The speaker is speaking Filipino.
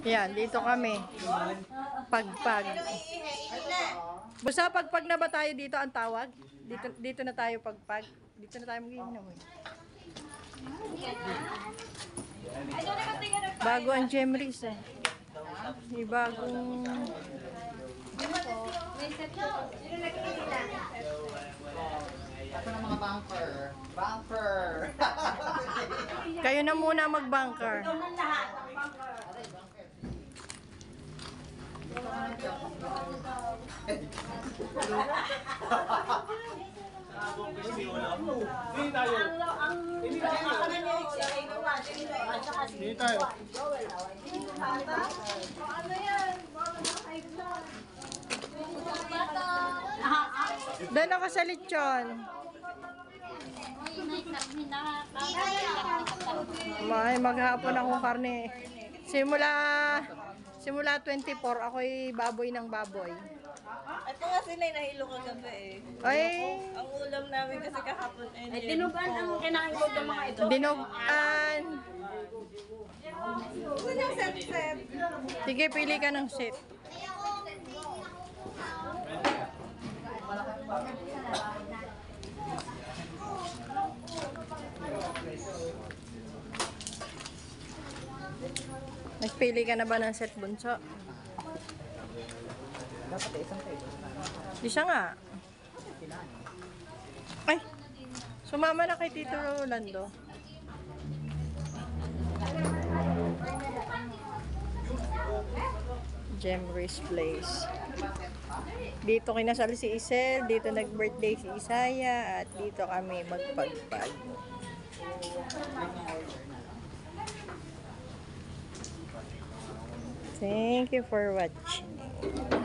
Yan, dito kami. Pagpag. Basta pagpag na ba tayo dito ang tawag? Dito na tayo pagpag. Dito na tayo mag-iinom. Bago ang Gemrys eh. May bagong... Ako na mga banker. Banker! Kayo na muna mag-bunker. Hindi tayo. Doon ako sa lechon. May maghapon akong karne. Simula 24, ako'y baboy ng baboy. Ito nga sila nahilo kagabi eh. Ay, Ang ulam namin kasi kahapon Ay, tinugan ang kinain ko ng mga ito. dinugan. Gusto niya set-set. Sige, pili ka ng set. Nagpili ka na ba ng set, bunso? Dapat isang tayo. Di siya nga. Ay! Sumama na kay Tito Rolando. Gemrys Place. Dito kinasal si Isel, dito nag-birthday si Isaya, at dito kami magpagpag. Thank you for watching.